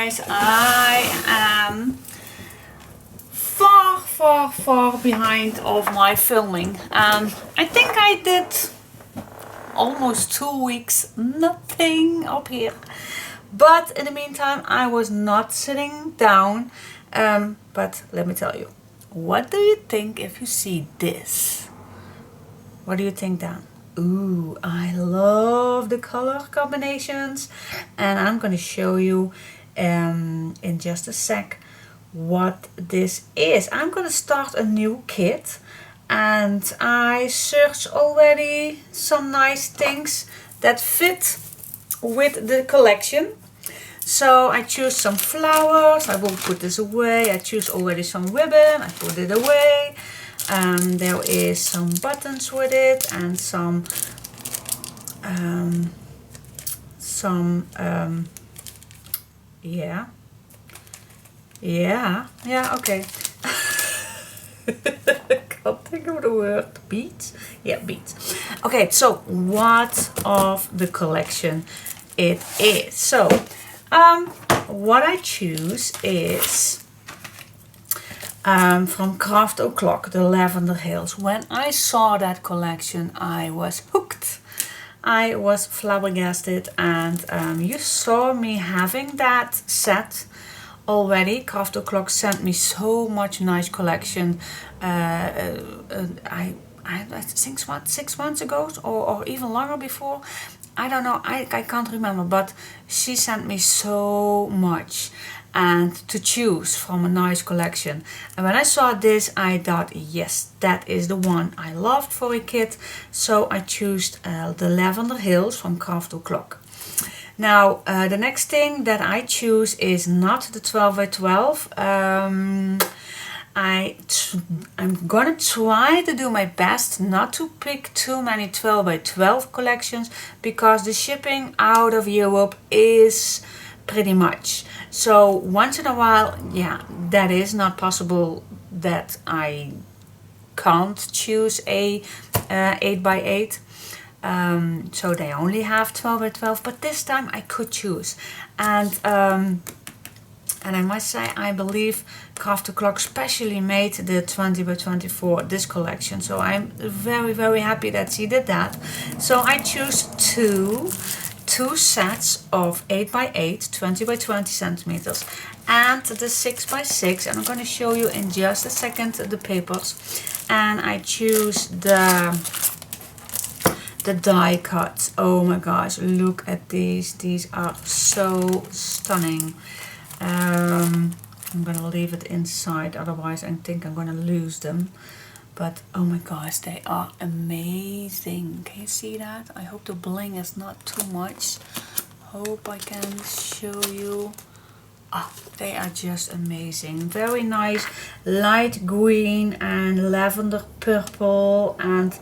guys, I am far behind of my filming. I think I did almost 2 weeks nothing up here, but in the meantime I was not sitting down. But let me tell you, what do you think if you see this? What do you think, Dan? Ooh, I love the color combinations, and I'm gonna show you in just a sec what this is. I'm gonna start a new kit, and I searched already some nice things that fit with the collection. So I choose some flowers. I will put this away. I choose already some ribbon. I put it away. There is some buttons with it and some okay. Can't think of the word. Beads? Yeah, beads. Okay, so what of the collection it is? So what I choose is from Craft O'Clock, the Lavender Hills. When I saw that collection, I was hooked. I was flabbergasted, and you saw me having that set already. Craft O'Clock sent me so much nice collection. I think 6 months ago, or even longer before. I don't know, I can't remember, but she sent me so much and to choose from a nice collection. And when I saw this, I thought, yes, that is the one I loved for a kit. So I chose the Lavender Hills from Craft O'Clock. Now, the next thing that I choose is not the 12 by 12. I'm gonna try to do my best not to pick too many 12 by 12 collections, because the shipping out of Europe is pretty much. So once in a while, yeah, that is not possible that I can't choose a 8 by 8. So they only have 12 by 12, but this time I could choose. And I must say, I believe Craft O'Clock specially made the 20 by 24 this collection. So I'm very happy that she did that. So I choose two sets of 8 by 8, 20 by 20 centimeters, and the 6 by 6. And I'm going to show you in just a second the papers. And I choose the die cuts. Oh my gosh, look at these. These are so stunning. I'm gonna leave it inside, otherwise I think I'm gonna lose them. But oh my gosh, they are amazing. Can you see that? I hope the bling is not too much. Hope I can show you. Oh, they are just amazing. Very nice light green and lavender purple, and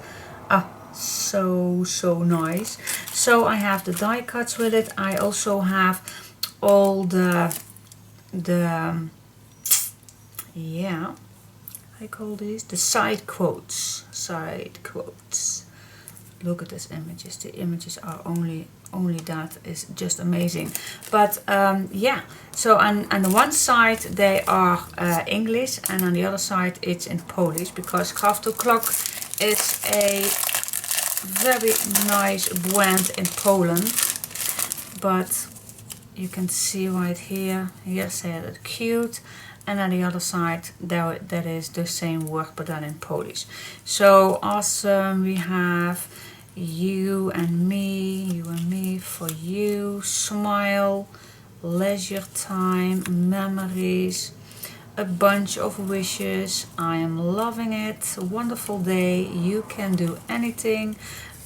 so nice. So I have the die cuts with it. I also have all the I call these the side quotes. Look at these images. The images are only that is just amazing. But yeah, so on the one side they are English, and on the other side it's in Polish, because Craft O'Clock is a very nice brand in Poland. But you can see right here, say that cute, and on the other side there, that is the same word but done in Polish. So awesome. We have you and me, for you, smile, leisure time, memories, a bunch of wishes, I am loving it, a wonderful day, you can do anything,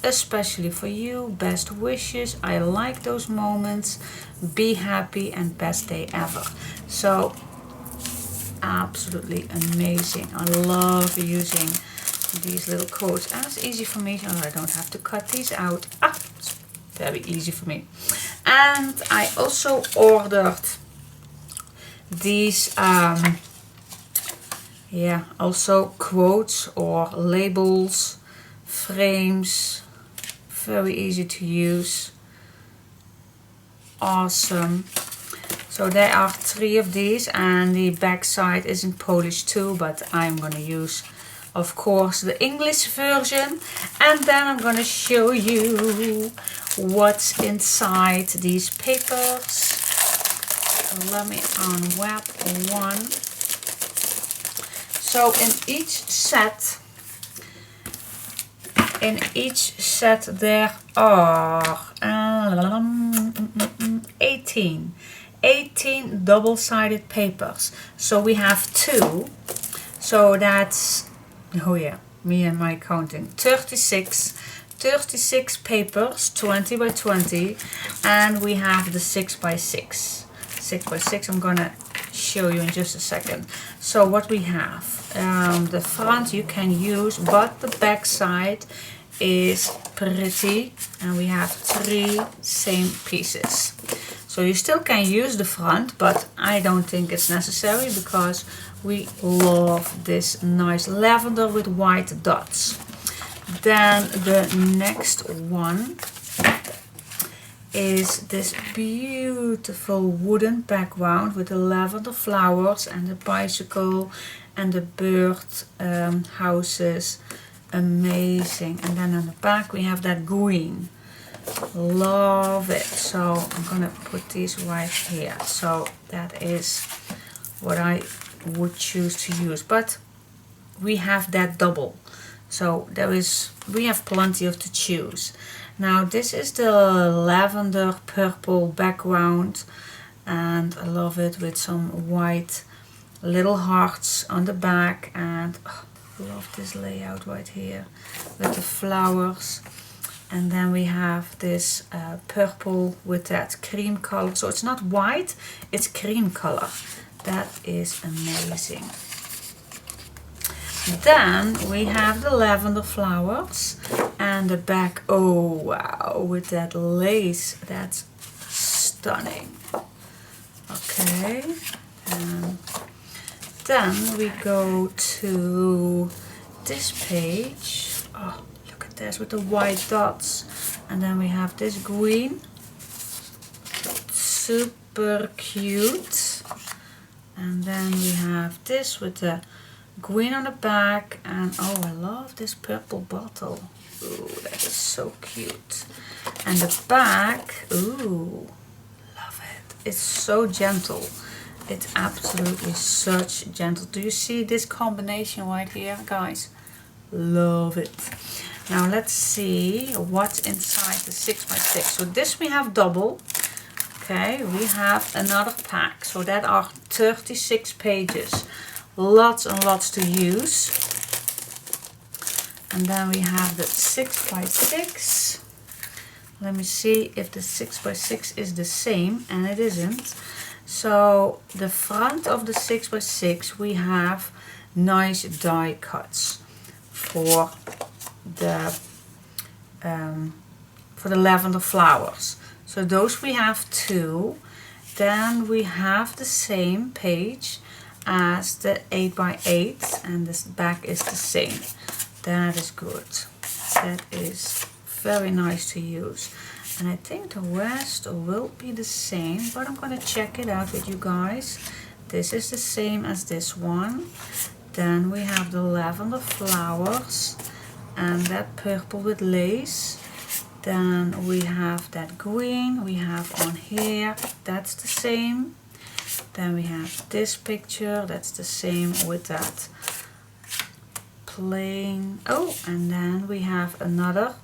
especially for you, best wishes, I like those moments, be happy, and best day ever. So absolutely amazing. I love using these little quotes, and it's easy for me, so I don't have to cut these out. It's very easy for me. And I also ordered these also quotes or labels, frames, very easy to use, awesome. So there are 3 of these, and the back side is in Polish too, but I'm gonna use, of course, the English version. And then I'm gonna show you what's inside these papers. So let me unwrap one. So in each set there are 18 double-sided papers. So we have 2. So that's, oh yeah, me and my counting, 36 papers, 20 by 20, and we have the 6 by 6. 6 by 6 I'm gonna show you in just a second. So what we have, the front you can use, but the back side is pretty, and we have 3 same pieces. So you still can use the front, but I don't think it's necessary because we love this nice lavender with white dots. Then the next one is this beautiful wooden background with the lavender flowers and the bicycle and the bird houses. Amazing. And then on the back we have that green. Love it. So I'm gonna put these right here. So that is what I would choose to use, but we have that double, so we have plenty of to choose. Now this is the lavender purple background, and I love it with some white little hearts on the back, and I love this layout right here with the flowers. And then we have this purple with that cream color, so it's not white, it's cream color. That is amazing. Then we have the lavender flowers and the back. Oh wow, with that lace, that's stunning. Okay, and then we go to this page. Oh, look at this with the white dots. And then we have this green, super cute. And then we have this with the green on the back, and oh, I love this purple bottle. Ooh, that is so cute. And the back, ooh, love it. It's so gentle. It's absolutely such gentle. Do you see this combination right here, guys? Love it. Now let's see what's inside the 6 by 6. So this we have double. Okay, we have another pack, so that are 36 pages, lots and lots to use. And then we have the 6 by 6. Let me see if the 6 by 6 is the same, and it isn't. So the front of the 6 by 6 we have nice die cuts for the lavender flowers. So those we have 2. Then we have the same page as the 8 by 8, and this back is the same. That is good. That is very nice to use. And I think the rest will be the same, but I'm gonna check it out with you guys. This is the same as this one. Then we have the lavender flowers and that purple with lace. Then we have that green we have on here, that's the same. Then we have this picture, that's the same with that plain. Oh, and then we have another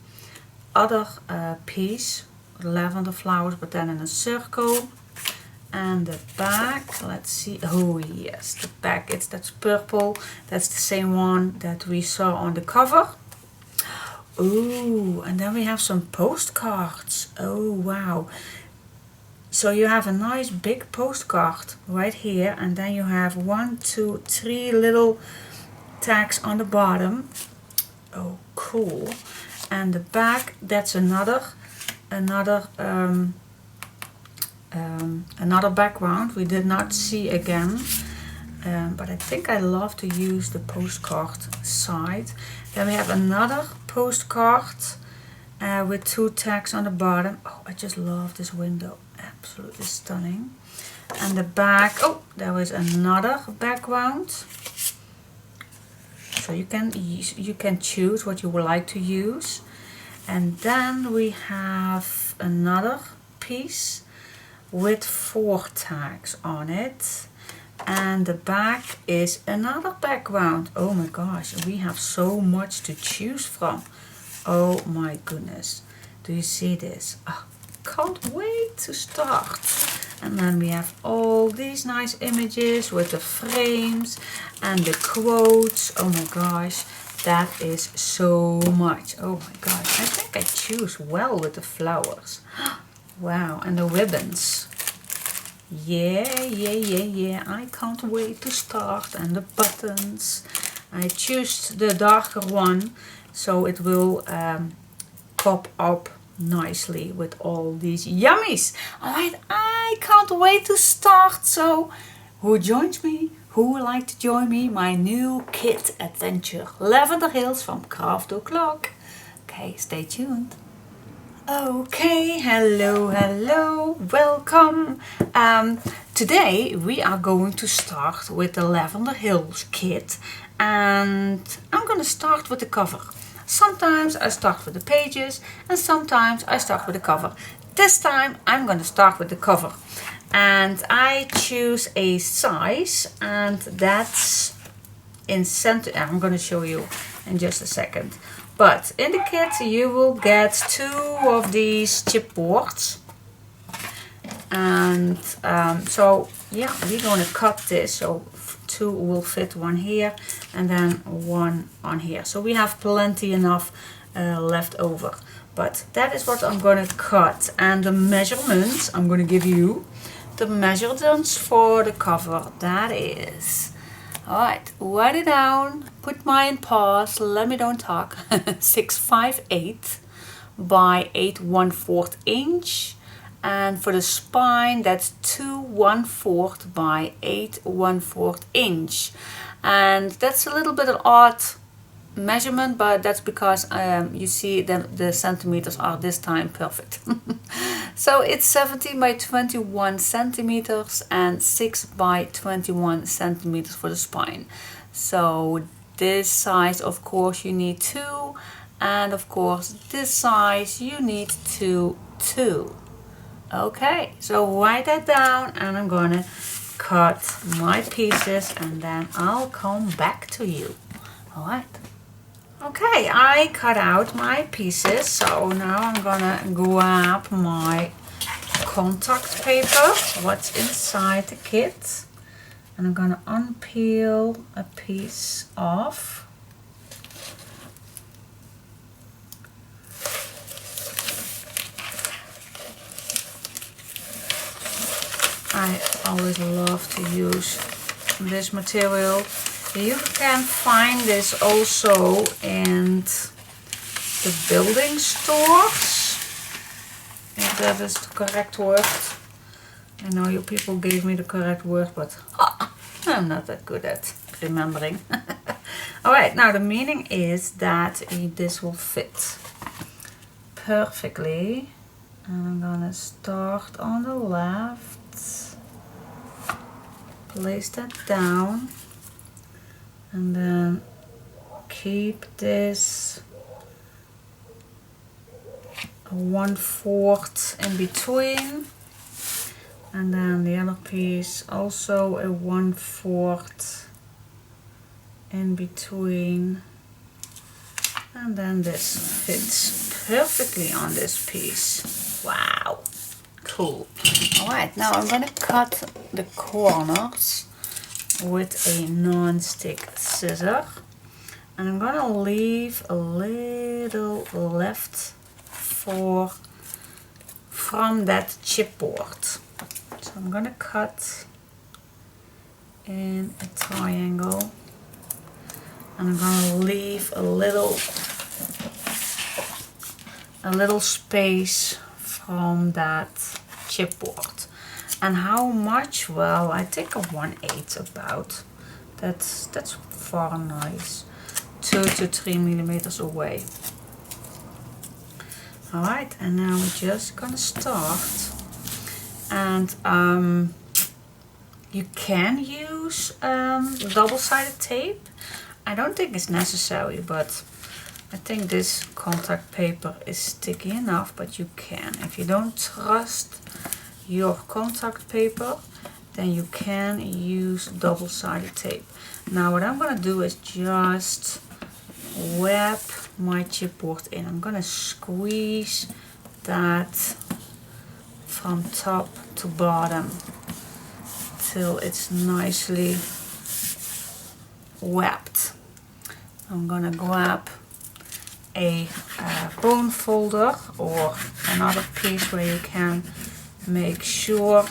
piece, lavender flowers, but then in a circle. And the back, let's see, oh yes, the back, that's purple, that's the same one that we saw on the cover. Ooh, and then we have some postcards. Oh wow. So you have a nice big postcard right here, and then you have 1, 2, 3 little tags on the bottom. Oh, cool. And the back, that's another background we did not see again. But I think I love to use the postcard side. Then we have another postcard with 2 tags on the bottom. Oh, I just love this window, absolutely stunning. And the back, oh, there is another background. So you can choose what you would like to use. And then we have another piece with 4 tags on it. And the back is another background. Oh my gosh, we have so much to choose from. Oh my goodness. Do you see this? Oh, can't wait to start. And then we have all these nice images with the frames and the quotes. Oh my gosh, that is so much. Oh my gosh, I think I choose well with the flowers. Wow, and the ribbons. Yeah, I can't wait to start. And the buttons. I choose the darker one so it will pop up nicely with all these yummies. Alright, I can't wait to start. So who joins me? Who would like to join me? My new kit adventure, Lavender Hills from Craft O'Clock. Okay, stay tuned. Okay, hello, welcome. Today we are going to start with the Lavender Hills kit, and I'm going to start with the cover. Sometimes I start with the pages and sometimes I start with the cover. This time I'm going to start with the cover, and I choose a size, and that's in center. I'm going to show you in just a second. But in the kit you will get 2 of these chipboards, and so yeah, we're going to cut this so 2 will fit, one here and then one on here, so we have plenty enough left over. But that is what I'm going to cut, and the measurements I'm going to give you. The measurements for the cover, that is, alright, write it down, put mine pause, let me don't talk. 658 by 8 1/4 inch, and for the spine that's 2 1/4 by 8 1/4 inch, and that's a little bit of odd measurement, but that's because you see the centimeters are this time perfect. So it's 17 by 21 centimeters and 6 by 21 centimeters for the spine. So this size, of course, you need 2, and of course this size you need 2 too. Okay, so write that down, and I'm gonna cut my pieces and then I'll come back to you. All right. Okay, I cut out my pieces, so now I'm gonna grab my contact paper, what's inside the kit, and I'm gonna unpeel a piece off. I always love to use this material. You can find this also in the building stores, if that is the correct word. I know you people gave me the correct word, but I'm not that good at remembering. Alright, now the meaning is that this will fit perfectly. And I'm gonna start on the left, place that down, and then keep this 1/4 in between, and then the other piece also a 1/4 in between, and then this fits perfectly on this piece. Wow, cool. Alright, now I'm gonna cut the corners with a non-stick scissor, and I'm gonna leave a little left from that chipboard. So I'm gonna cut in a triangle, and I'm gonna leave a little space from that chipboard. And how much? Well, I think a 1/8 about. That's far nice. 2 to 3 millimeters away. Alright, and now we're just gonna start. And You can use double-sided tape. I don't think it's necessary, but I think this contact paper is sticky enough, but you can. If you don't trust your contact paper, then you can use double-sided tape. Now what I'm gonna do is just wrap my chipboard in. I'm gonna squeeze that from top to bottom till it's nicely wrapped. I'm gonna grab a bone folder or another piece where you can make sure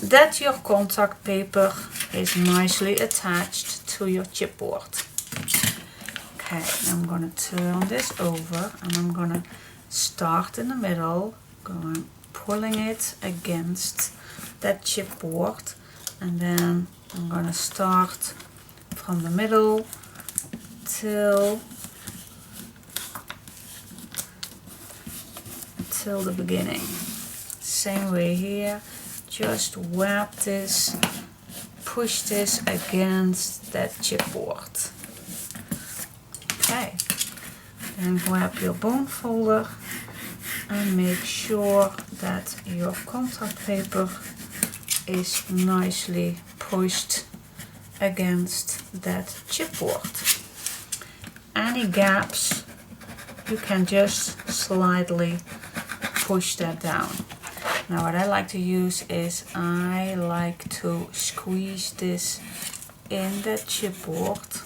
that your contact paper is nicely attached to your chipboard. Okay, I'm gonna turn this over and I'm gonna start in the middle, pulling it against that chipboard, and then I'm gonna start from the middle till the beginning. Same way here, just wrap this, push this against that chipboard. Okay, then grab your bone folder and make sure that your contact paper is nicely pushed against that chipboard. Any gaps, you can just slightly push that down. Now what I like to use is I like to squeeze this in the chipboard.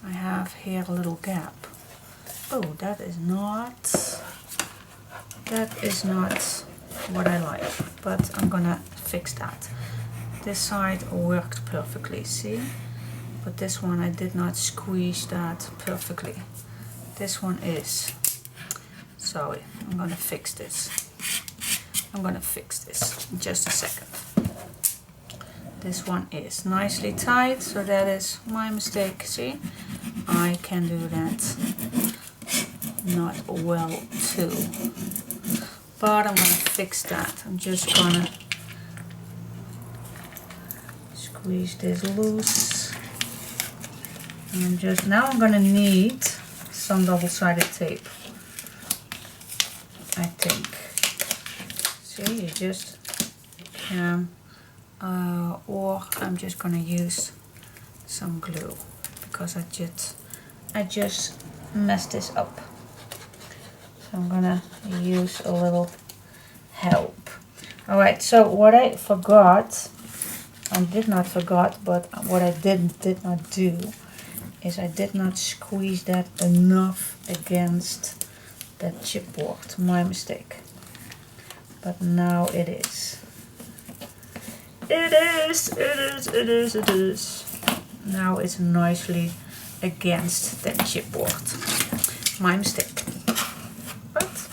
I have here a little gap. Oh, that is not what I like, but I'm gonna fix that. This side worked perfectly, see? But this one I did not squeeze that perfectly. This one is. Sorry, I'm gonna fix this. I'm gonna fix this in just a second. This one is nicely tight, so that is my mistake, see? I can do that not well too. But I'm gonna fix that. I'm just gonna squeeze this loose. And now I'm gonna need some double-sided tape, I think. See, you just can, or I'm just gonna use some glue because I just messed this up. So I'm gonna use a little help. Alright, so what I forgot, I did not forget, but what I did not do is I did not squeeze that enough against that chipboard. My mistake. But now it is. It is. Now it's nicely against that chipboard. My mistake. But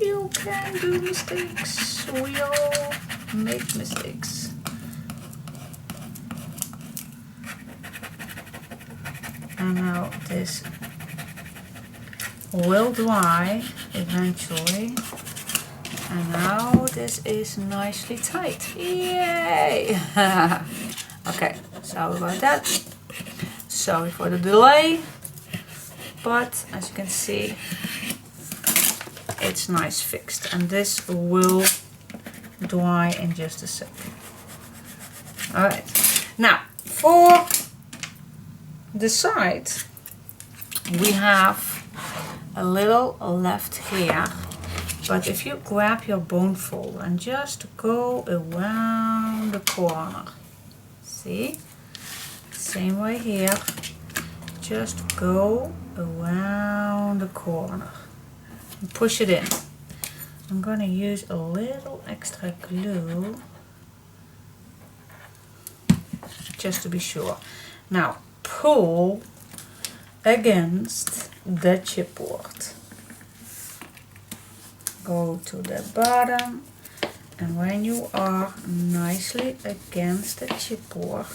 you can do mistakes. We all make mistakes. And now this will dry eventually. And now this is nicely tight. Yay! Okay, sorry about that. Sorry for the delay. But as you can see, it's nice fixed. And this will dry in just a sec. Alright, now for the side, we have a little left here, but if you grab your bone folder and just go around the corner, see, same way here, just go around the corner and push it in. I'm gonna use a little extra glue just to be sure. Now pull against the chipboard. Go to the bottom, and when you are nicely against the chipboard,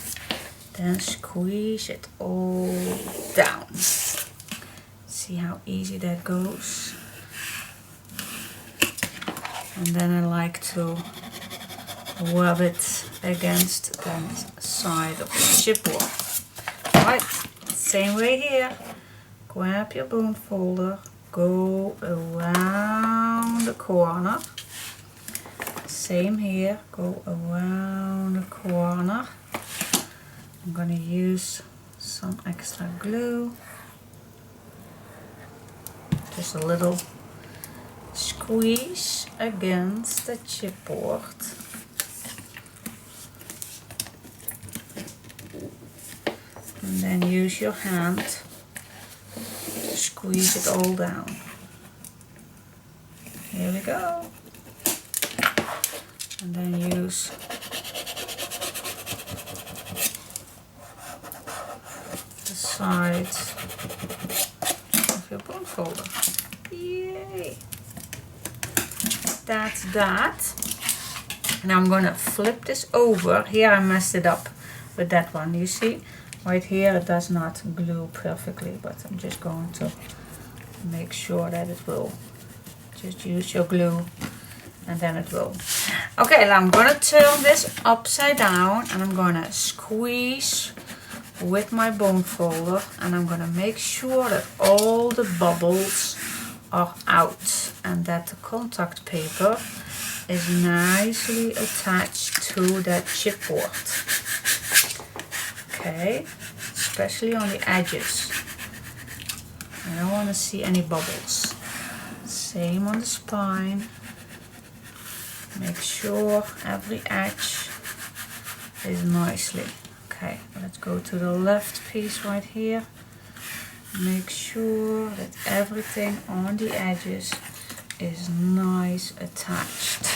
then squeeze it all down. See how easy that goes? And then I like to rub it against the side of the chipboard. Right, same way here. Grab your bone folder, go around the corner. Same here, go around the corner. I'm going to use some extra glue. Just a little squeeze against the chipboard. And then use your hand to squeeze it all down. Here we go. And then use the sides of your bone folder. Yay! That's that. Now I'm gonna flip this over. Here I messed it up with that one. You see, right here it does not glue perfectly, but I'm just going to make sure that it will. Just use your glue and then it will. Okay, now I'm gonna turn this upside down and I'm gonna squeeze with my bone folder and I'm gonna make sure that all the bubbles are out and that the contact paper is nicely attached to that chipboard. Okay, especially on the edges. I don't want to see any bubbles. Same on the spine. Make sure every edge is nicely. Okay, let's go to the left piece right here. Make sure that everything on the edges is nice attached.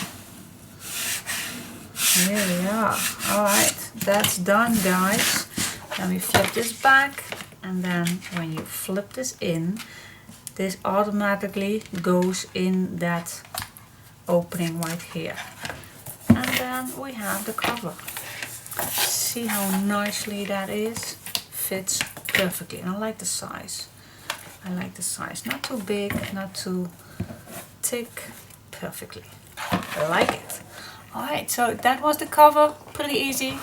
Here we are. Alright, that's done, guys. Then we flip this back, and then when you flip this in, this automatically goes in that opening right here. And then we have the cover. See how nicely that is? Fits perfectly. And I like the size. I like the size. Not too big, not too thick. Perfectly. I like it. Alright, so that was the cover. Pretty easy.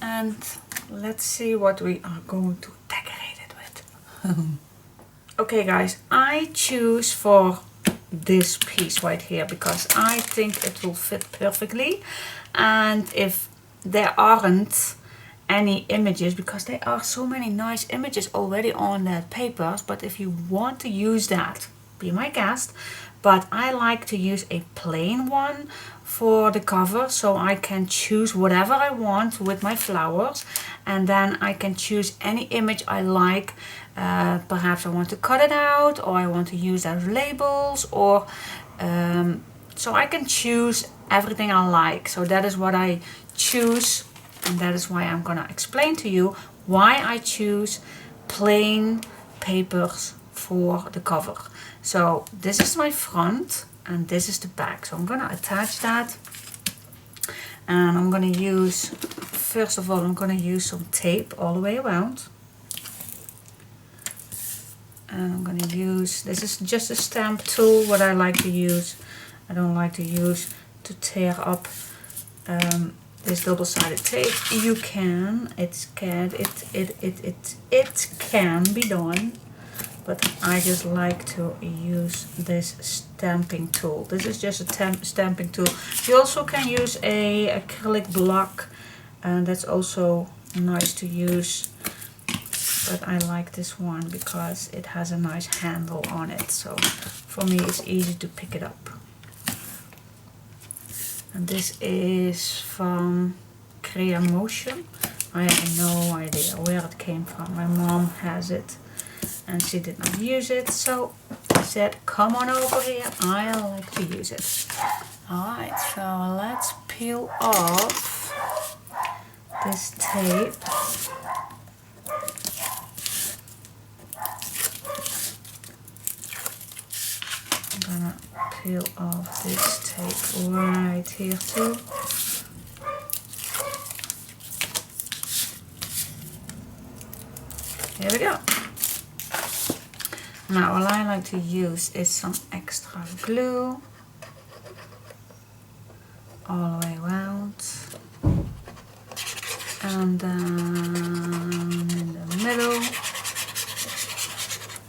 And let's see what we are going to decorate it with. Okay guys, I choose for this piece right here because I think it will fit perfectly. And if there aren't any images, because there are so many nice images already on that papers, but if you want to use that, be my guest. But I like to use a plain one for the cover, so I can choose whatever I want with my flowers, and then I can choose any image I like. Perhaps I want to cut it out, or I want to use as labels, or so I can choose everything I like. So that is what I choose, and that is why I'm gonna explain to you why I choose plain papers for the cover. So this is my front and this is the back. So I'm gonna attach that, and I'm gonna use, first of all, I'm gonna use some tape all the way around. And I'm gonna use, this is just a stamp tool, what I like to use. I don't like to use to tear up this double-sided tape. You can, it can be done, but I just like to use this stamping tool. This is just a stamping tool. You also can use a acrylic block, and that's also nice to use. But I like this one because it has a nice handle on it. So for me it's easy to pick it up. And this is from Crea Motion. I have no idea where it came from. My mom has it and she did not use it. So I said, come on over here, I like to use it. Alright, so let's peel off this tape. I'm gonna peel off this tape right here too. Here we go. Now what I like to use is some extra glue. all the way around. And then in the middle.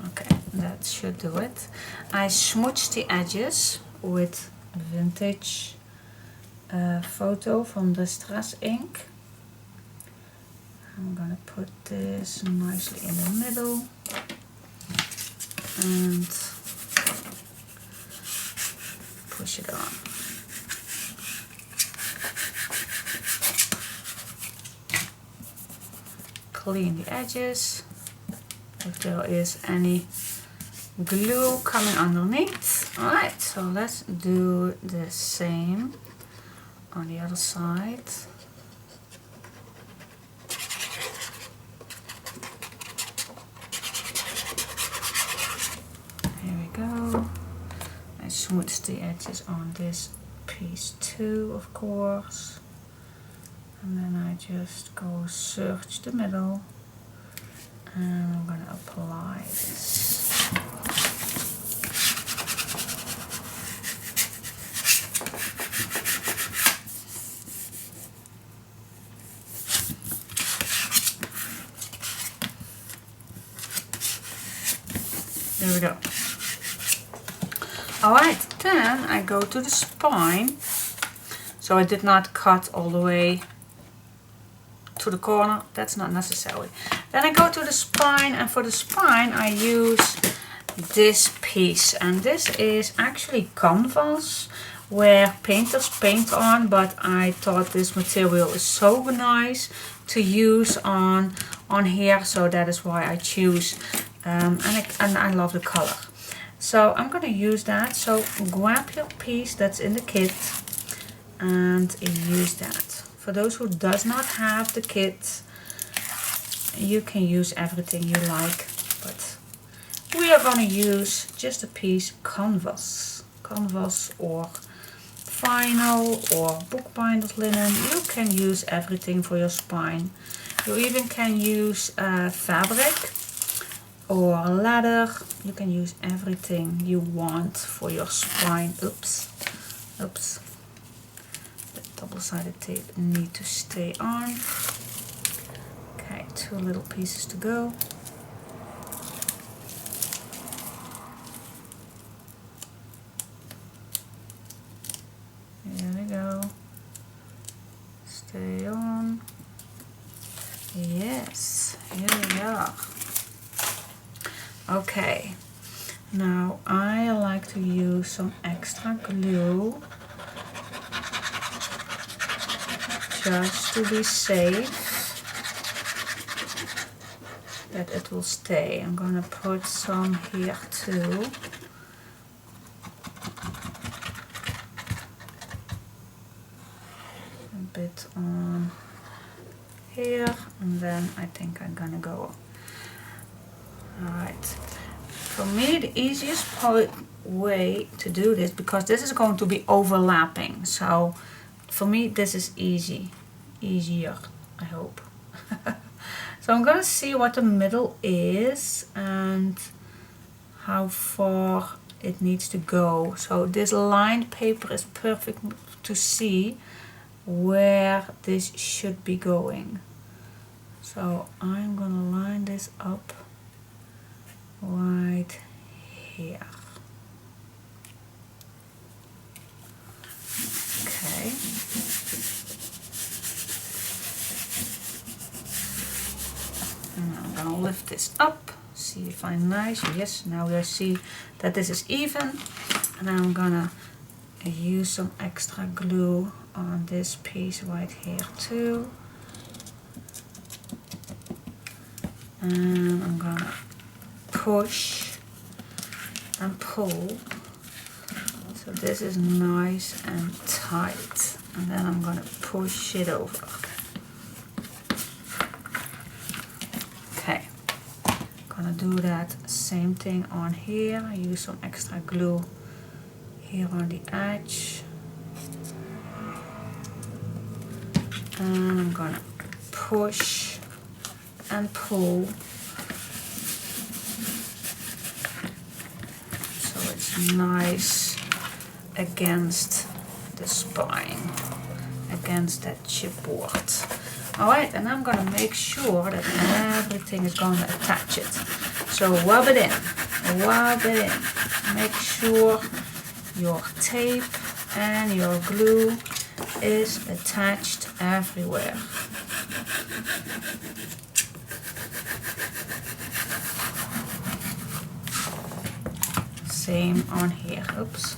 Okay, that should do it. I smudged the edges with vintage photo from Distress ink. I'm gonna put this nicely in the middle and push it on. Clean the edges if there is any glue coming underneath. Alright, so let's do the same on the other side. Here we go. I smooth the edges on this piece too, of course. And then I just go search the middle and I'm going to apply this. There we go. Alright, then I go to the spine. So I did not cut all the way to the corner, that's not necessary. Then I go to the spine, and for the spine I use this piece, and this is actually canvas where painters paint on, but I thought this material is so nice to use on here, so that is why I choose, and I love the color. So I'm going to use that. So grab your piece that's in the kit and use that. For those who does not have the kit, you can use everything you like, but we are going to use just a piece canvas or vinyl or bookbinder's linen. You can use everything for your spine. You even can use fabric or leather. You can use everything you want for your spine. Oops. Double-sided tape need to stay on. Okay, 2 little pieces to go. There we go. Stay on. Yes, here we are. Okay, now I like to use some extra glue just to be safe that it will stay. I'm gonna put some here too. A bit on here, and then I think I'm gonna go. Alright, for me the easiest way to do this, because this is going to be overlapping, so for me this is easier, I hope. So I'm gonna see what the middle is and how far it needs to go. So this lined paper is perfect to see where this should be going. So I'm gonna line this up right here. Okay. And I'm gonna lift this up, see if I'm nice. Yes, now I see that this is even. And I'm gonna use some extra glue on this piece right here too. And I'm gonna push and pull so this is nice and tight, and then I'm gonna push it over. Okay, gonna do that same thing on here. I use some extra glue here on the edge, and I'm gonna push and pull so it's nice against the spine against that chipboard. Alright, and I'm gonna make sure that everything is gonna attach it. So rub it in, rub it in. Make sure your tape and your glue is attached everywhere. Same on here. Oops.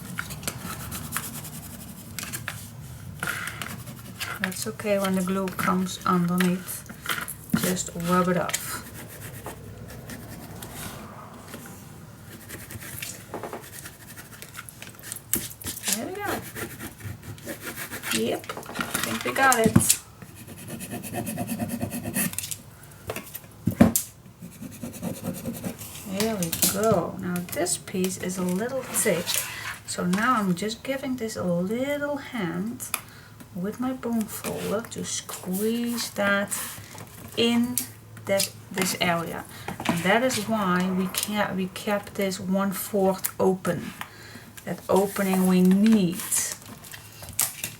That's okay when the glue comes underneath. Just rub it off. There we go. Yep, I think we got it. There we go. Now this piece is a little thick, so now I'm just giving this a little hand with my bone folder to squeeze that in this area, and that is why we kept this 1/4 open. That opening we need.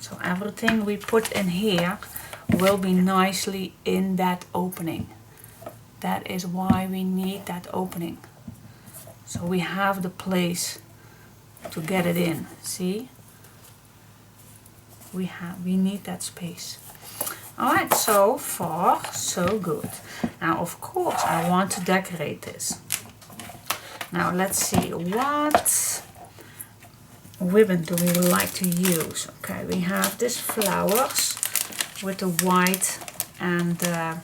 So everything we put in here will be nicely in that opening. That is why we need that opening. So we have the place to get it in. See? We need that space. Alright, so far so good. Now of course I want to decorate this. Now let's see, what ribbon do we like to use? Okay, we have this flowers with the white and the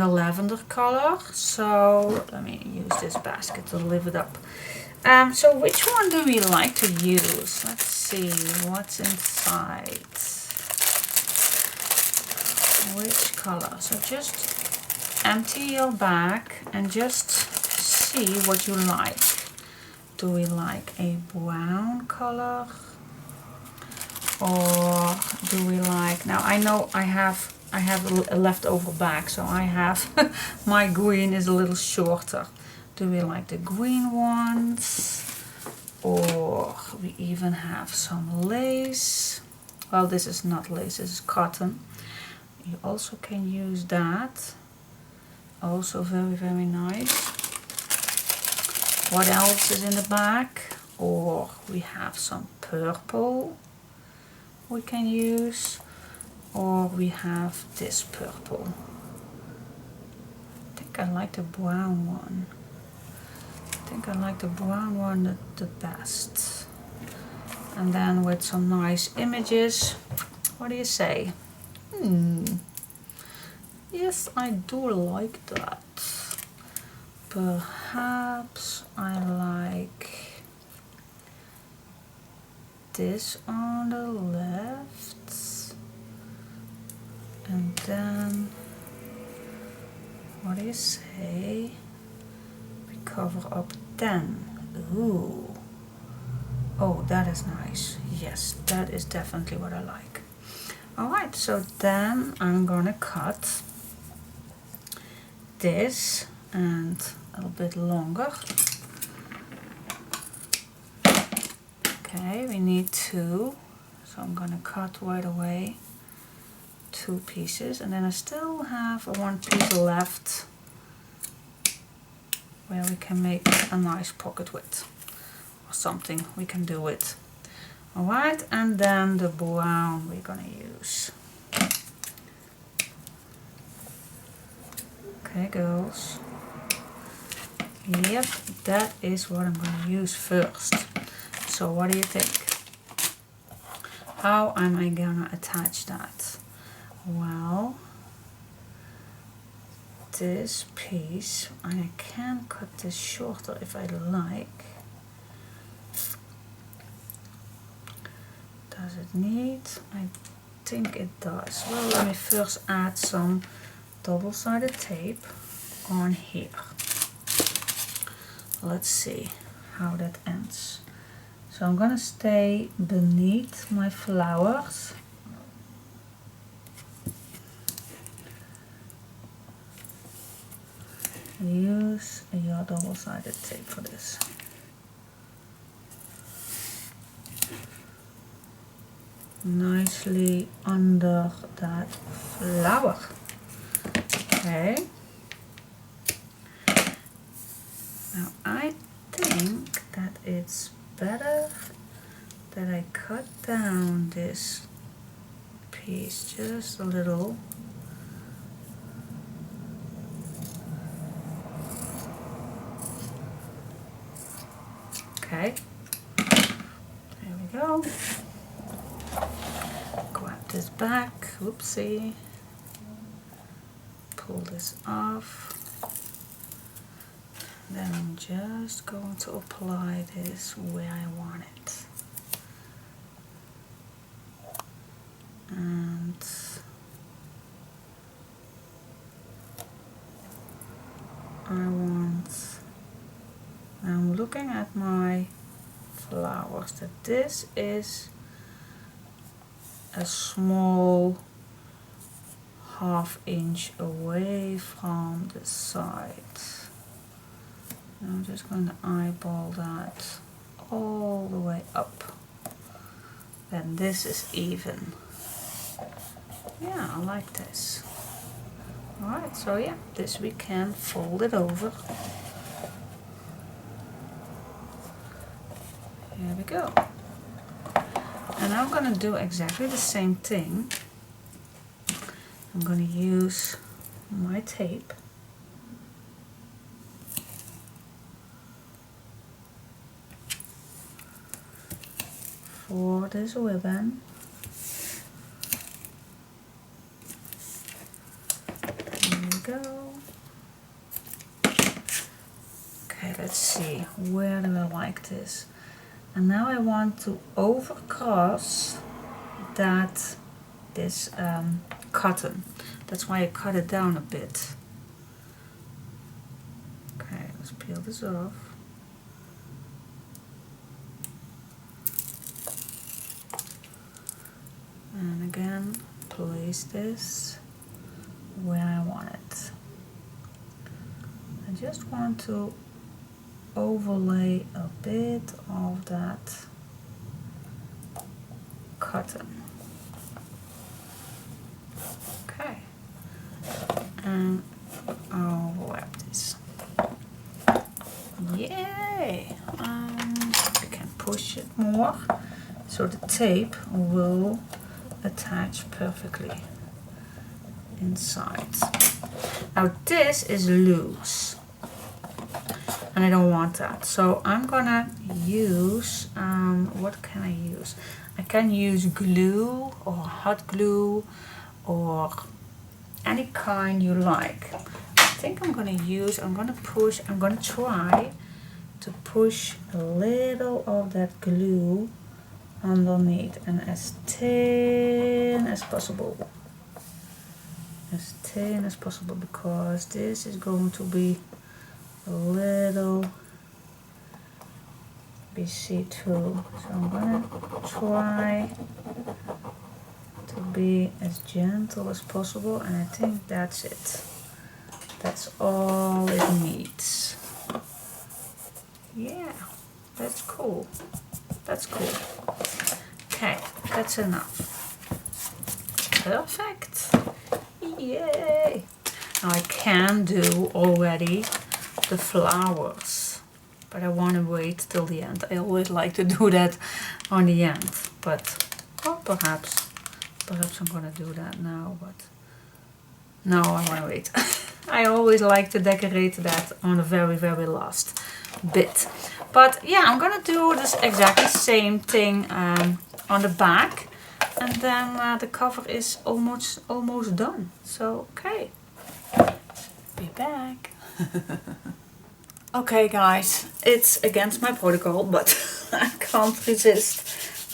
lavender color. So let me use this basket to lift it up. So which one do we like to use? Let's see what's inside. Which color? So just empty your bag and just see what you like. Do we like a brown color? Or do we like, now I know I have a leftover bag, so I have my green is a little shorter. Do we like the green ones? Or we even have some lace. Well, this is not lace, this is cotton. You also can use that. Also very, very nice. What else is in the bag? Or we have some purple we can use. Or we have this purple. I think I like the brown one. I think I like the brown one the best. And then with some nice images. What do you say? Yes, I do like that. Perhaps I like this on the left. And then, what do you say? We cover up 10. Ooh. Oh, that is nice. Yes, that is definitely what I like. Alright, so then I'm gonna cut this and a little bit longer. Okay, we need 2. So I'm gonna cut right away 2 pieces, and then I still have 1 piece left where we can make a nice pocket with, or something we can do with. Alright, and then the brown we're gonna use. Okay, girls. Yep, that is what I'm gonna use first. So what do you think? How am I gonna attach that? Well, this piece, I can cut this shorter if I like. Does it need? I think it does. Well, let me first add some double-sided tape on here. Let's see how that ends. So I'm gonna stay beneath my flowers. Use your double-sided tape for this. nicely under that flower. Okay. Now I think that it's better that I cut down this piece just a little. Okay, there we go. Grab this back, whoopsie. Pull this off. Then I'm just going to apply this where I want it. And I'm looking at my flowers, that this is a small ½ inch away from the side. I'm just going to eyeball that all the way up. Then this is even. Yeah, I like this. Alright, so yeah, this we can fold it over. Here we go. And I'm going to do exactly the same thing. I'm going to use my tape. For this ribbon. There we go. Okay, let's see, where do I like this? And now I want to overcross this cotton. That's why I cut it down a bit. Okay, let's peel this off. And again, place this where I want it. I just want to overlay a bit of that cotton. Okay, and I'll wrap this. Yay! I can push it more so the tape will attach perfectly inside. Now this is loose and I don't want that, so I'm gonna use what can I use? I can use glue or hot glue or any kind you like. I think I'm gonna try to push a little of that glue underneath and as thin as possible. As thin as possible, because this is going to be a little bit see-through. So I'm gonna try to be as gentle as possible, and I think that's it. That's all it needs. Yeah, that's cool. That's cool. Okay, that's enough. Perfect. Yay! Now I can do already the flowers, but I want to wait till the end. I always like to do that on the end, but well, perhaps I'm gonna do that now, but no, I want to wait. I always like to decorate that on the very, very last bit. But yeah, I'm gonna do this exactly same thing on the back, and then the cover is almost done. So okay, be back. Okay guys, it's against my protocol, but I can't resist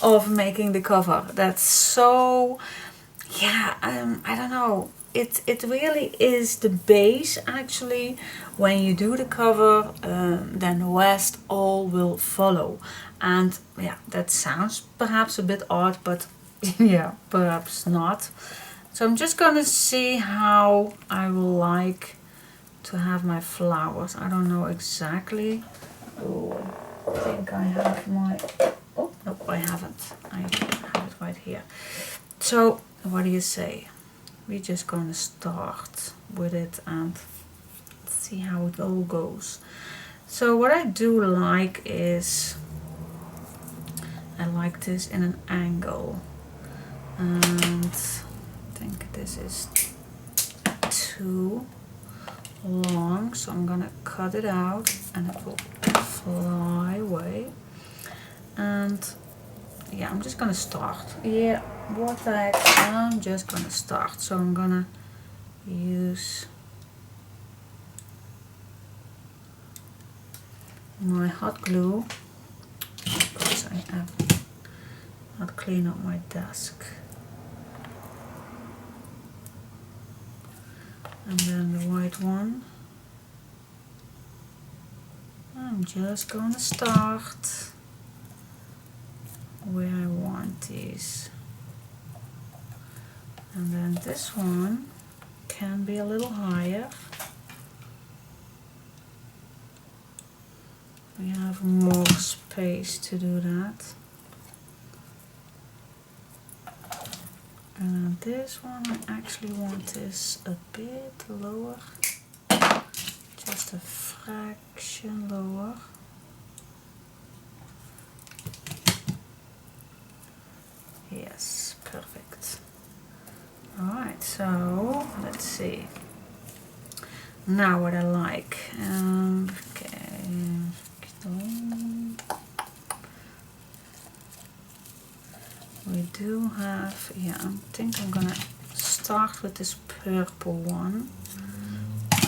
of making the cover. That's so, yeah, I don't know. It really is the base actually. When you do the cover, then the rest all will follow. And yeah, that sounds perhaps a bit odd, but yeah, perhaps not. So I'm just gonna see how I will like to have my flowers. I don't know exactly. Oh, I think I have my, oh no, I haven't. I have it right here. So what do you say? We're just gonna start with it and see how it all goes. So what I do like is I like this in an angle, and I think this is too long, so I'm gonna cut it out and it will fly away. And yeah, I'm just gonna start. Yeah, what the heck, I'm just gonna start. So I'm gonna use my hot glue because I have not cleaned up my desk. And then the white one. I'm just gonna start where I want these. And then this one can be a little higher. We have more space to do that. And then this one, I actually want this a bit lower. Just a fraction lower. Yes, perfect. Alright, so let's see. Now what I like. Okay. We do have, yeah, I think I'm gonna start with this purple one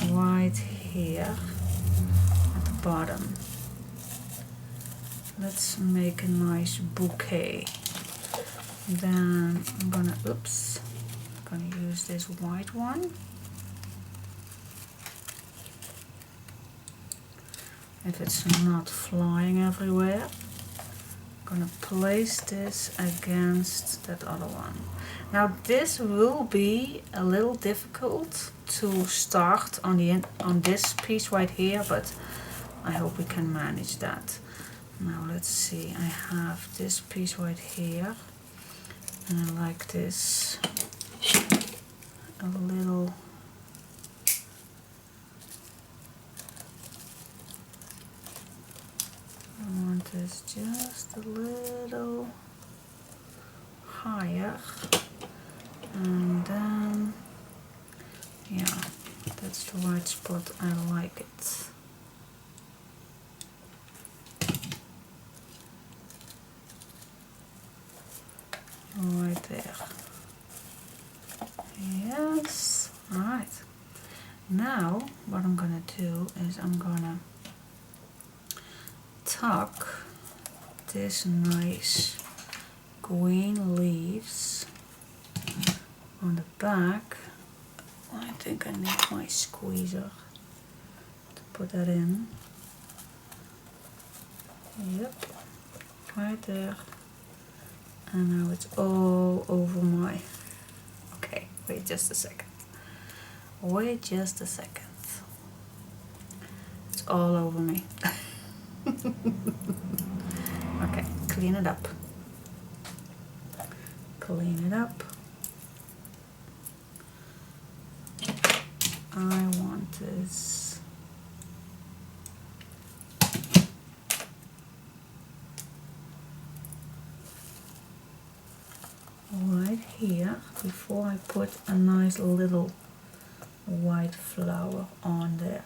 right here at the bottom. Let's make a nice bouquet. Then I'm gonna, use this white one. If it's not flying everywhere, I'm gonna place this against that other one. Now this will be a little difficult to start on this piece right here, but I hope we can manage that. Now let's see, I have this piece right here, and I like this a little. I want this just a little higher, and then, yeah, that's the right spot, I like it. Right there. Yes, alright. Now, what I'm gonna do is I'm gonna tuck this nice green leaves on the back. I think I need my squeezer to put that in. Yep, right there. And now it's all over my... Okay, wait just a second. Wait just a second. It's all over me. Okay, clean it up. Clean it up. I want this. Right here, before I put a nice little white flower on there.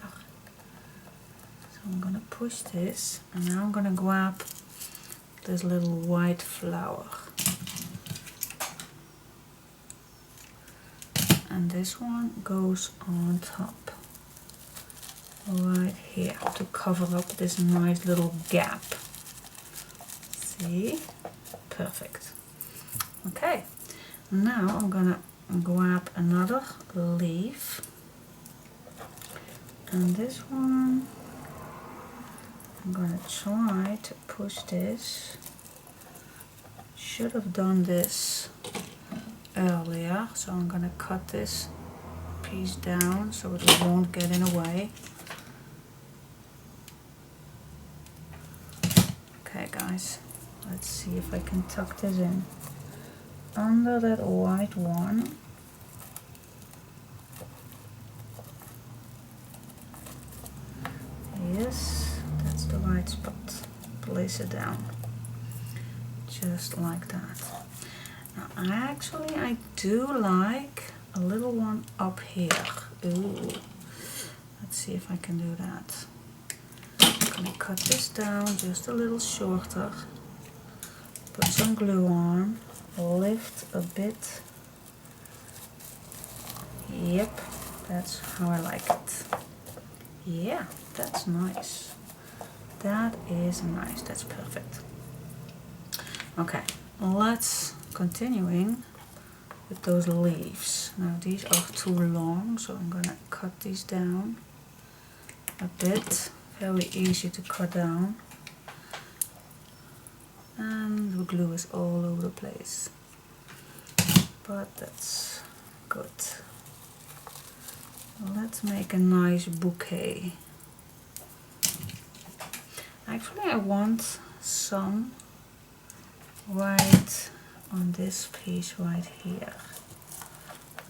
So I'm gonna push this, and now I'm gonna grab this little white flower. And this one goes on top, right here, to cover up this nice little gap. See? Perfect. Okay, now I'm gonna grab another leaf, and this one I'm gonna try to push this. Should have done this earlier, so I'm gonna cut this piece down so it won't get in the way. Okay guys, let's see if I can tuck this in. under that white one. Yes, that's the right spot. Place it down. Just like that. Now I do like a little one up here. Ooh. Let's see if I can do that. I'm gonna cut this down just a little shorter. Put some glue on. Lift a bit. Yep, that's how I like it. Yeah, that's nice. That is nice. That's perfect. Okay, let's continuing with those leaves. Now these are too long, so I'm gonna cut these down a bit. Very easy to cut down. And the glue is all over the place. But that's good. Let's make a nice bouquet. Actually, I want some right on this piece right here.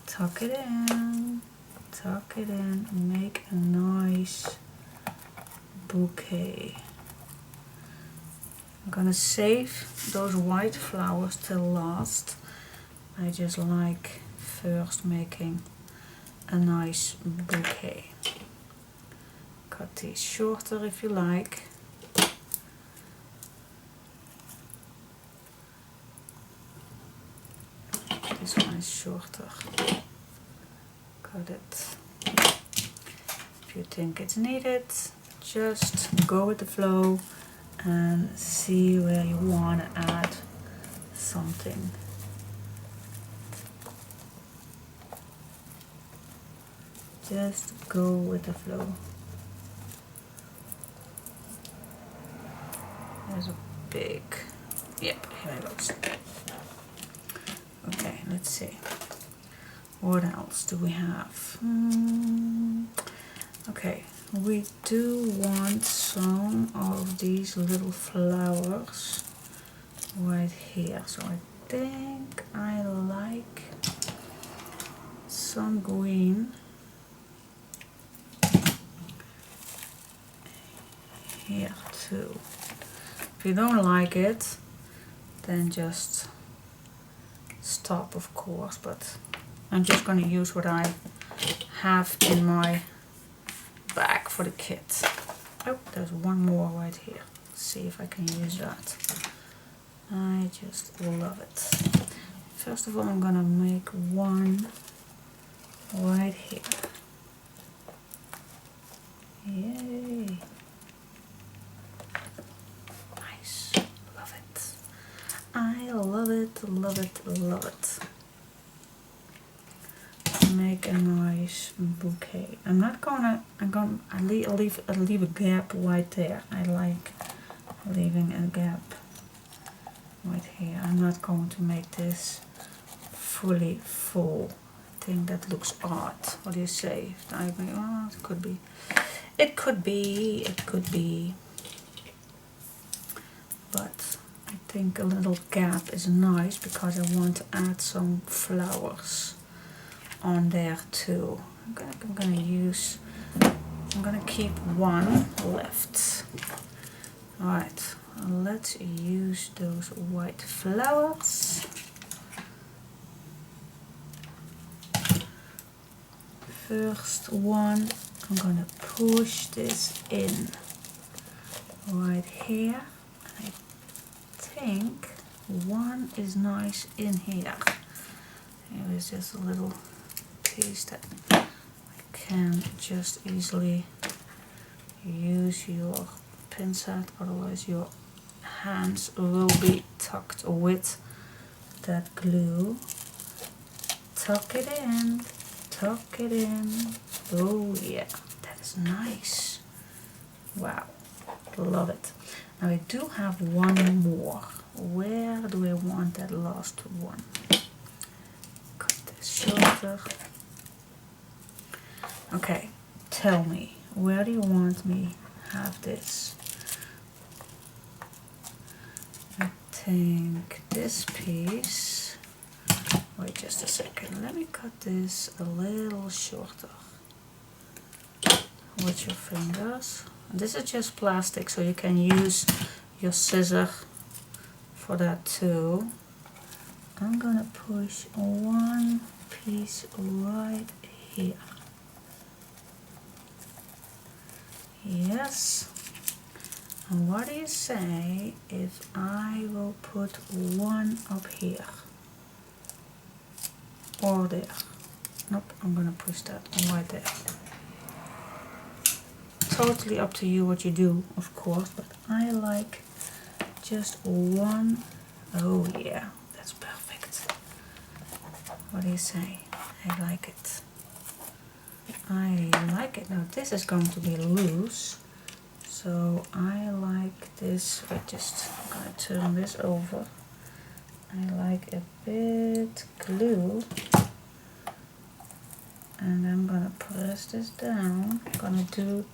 Tuck it in, and make a nice bouquet. I'm gonna save those white flowers till last. I just like first making a nice bouquet. Cut these shorter if you like. This one is shorter. Cut it. If you think it's needed, just go with the flow and see where you want to add something. Just go with the flow. There's a big, yep, here it goes. Okay, let's see. What else do we have? Okay, we do want some of these little flowers right here. So I think I like some green here too. If you don't like it, then just stop, of course, but I'm just going to use what I have in my bag for the kit. Oh, there's one more right here. Let's see if I can use that. I just love it. First of all, I'm going to make one right here. Yay! Nice. Love it. I love it, love it, love it. Make a nice bouquet. I'll leave a gap right there. I like leaving a gap right here. I'm not going to make this fully full. I think that looks odd. What do you say? Oh, it could be. It could be. It could be. But I think a little gap is nice because I want to add some flowers on there too. I'm gonna keep one left. Alright, let's use those white flowers. First one, I'm gonna push this in right here. I think one is nice in here. Here is just a little piece that I can just easily use your pincet, otherwise your hands will be tucked with that glue. Tuck it in, tuck it in. Oh yeah, that is nice. Wow, love it. Now I do have one more. Where do I want that last one? Cut this shorter. Okay, tell me, where do you want me to have this? I think this piece Wait just a second. Let me cut this a little shorter with your fingers. This is just plastic, so you can use your scissor for that too. I'm gonna push one piece right here. Yes. And what do you say if I will put one up here? Or there? Nope, I'm gonna push that right there. Totally up to you what you do, of course, but I like just one. Oh yeah, that's perfect. What do you say? I like it. I like it. Now this is going to be loose, so I like this. I'm gonna turn this over. I like a bit glue, and I'm gonna press this down. I'm gonna do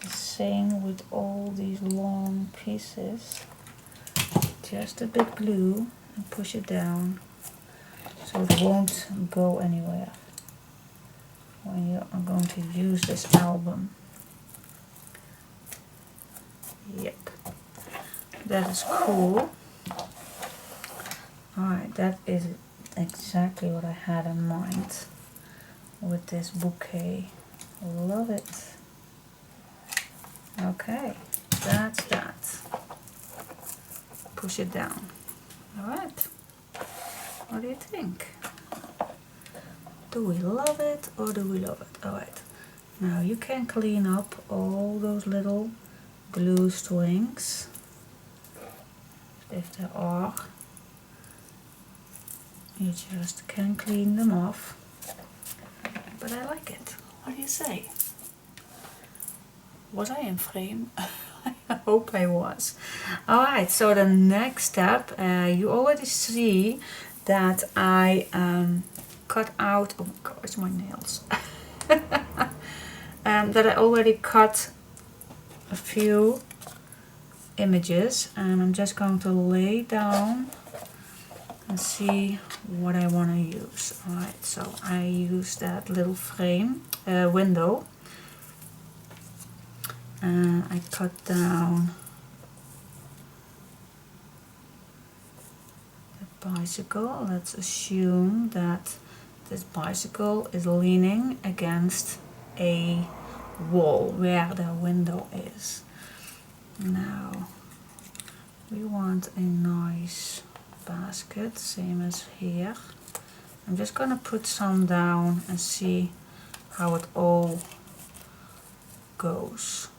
the same with all these long pieces. Just a bit glue and push it down so it won't go anywhere when you are going to use this album. Yep, that is cool. Alright, that is exactly what I had in mind with this bouquet. Love it. Okay, that's that. Push it down. Alright, what do you think? Do we love it or do we love it? Alright, now you can clean up all those little glue strings if there are. You just can clean them off. But I like it. What do you say? Was I in frame? I hope I was. Alright, so the next step, you already see that I cut out, oh my gosh, my nails. That I already cut a few images, and I'm just going to lay down and see what I want to use. Alright, so I use that little frame window, and I cut down the bicycle. Let's assume that this bicycle is leaning against a wall where the window is. Now we want a nice basket, same as here. I'm just gonna put some down and see how it all goes.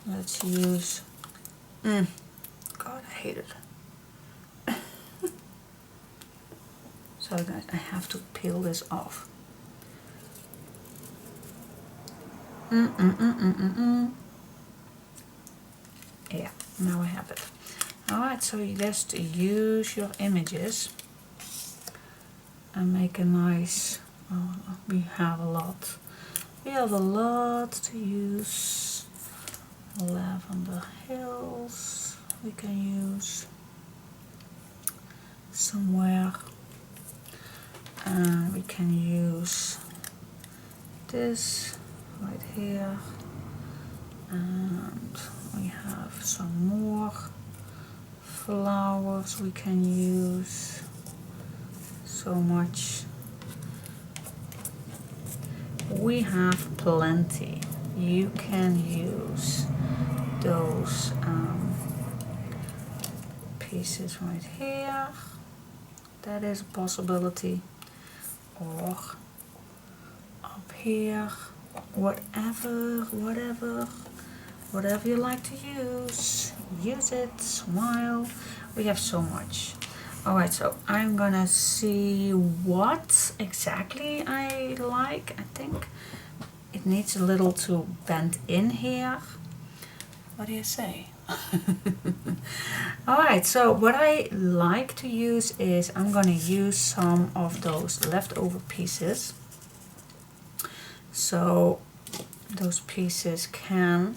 Let's use, God, I hate it. Sorry guys, I have to peel this off. Yeah, now I have it. Alright, so you just use your images and make a nice, oh, we have a lot. We have a lot to use. Lavender Hills we can use somewhere. And we can use this right here. And we have some more flowers we can use. So much. We have plenty. You can use those pieces right here. That is a possibility. Or up here. Whatever you like to use it. Smile. We have so much. Alright, so I'm gonna see what exactly I like. I think it needs a little to bend in here. What do you say? Alright, so what I like to use is I'm gonna use some of those leftover pieces. So those pieces can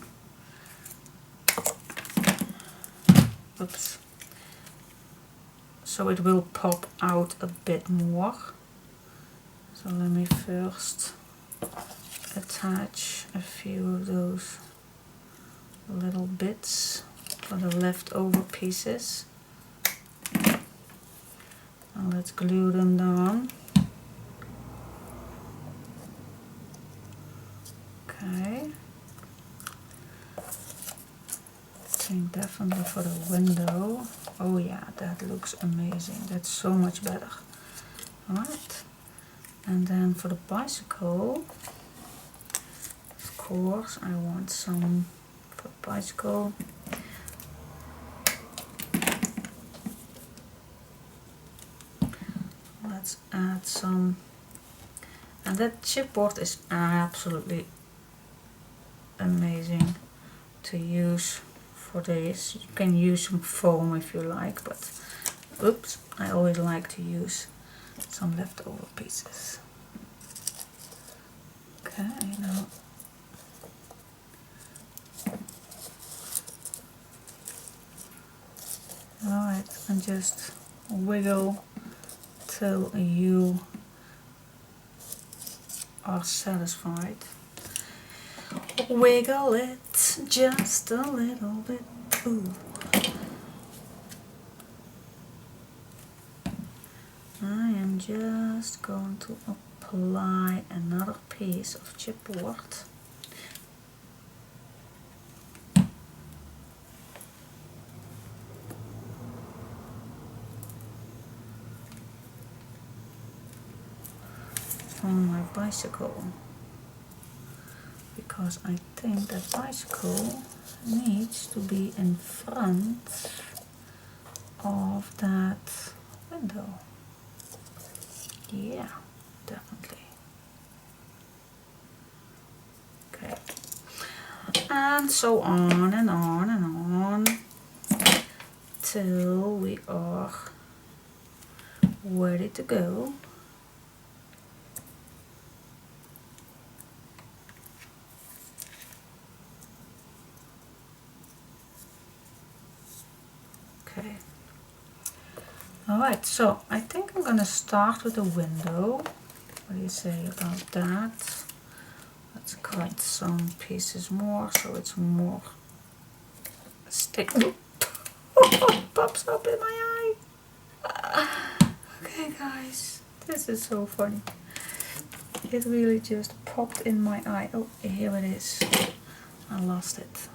oops, so it will pop out a bit more. So let me first attach a few of those little bits for the leftover pieces. Now let's glue them down. Okay. I think definitely for the window. Oh yeah, that looks amazing. That's so much better. Alright. And then for the bicycle, of course, I want some for the bicycle. Let's add some. And that chipboard is absolutely amazing to use for this. You can use some foam if you like, but oops, I always like to use some leftover pieces. Okay, now alright, and just wiggle till you are satisfied. Wiggle it just a little bit. Ooh. I am just going to apply another piece of chipboard. On my bicycle, because I think that bicycle needs to be in front of that window. Yeah, definitely. Okay, and so on and on and on till we are ready to go. Okay. Alright, so I think I'm gonna start with the window. What do you say about that? Let's cut some pieces more so it's more stick. Pops up in my eye. Okay guys, this is so funny. It really just popped in my eye. Oh, here it is. I lost it.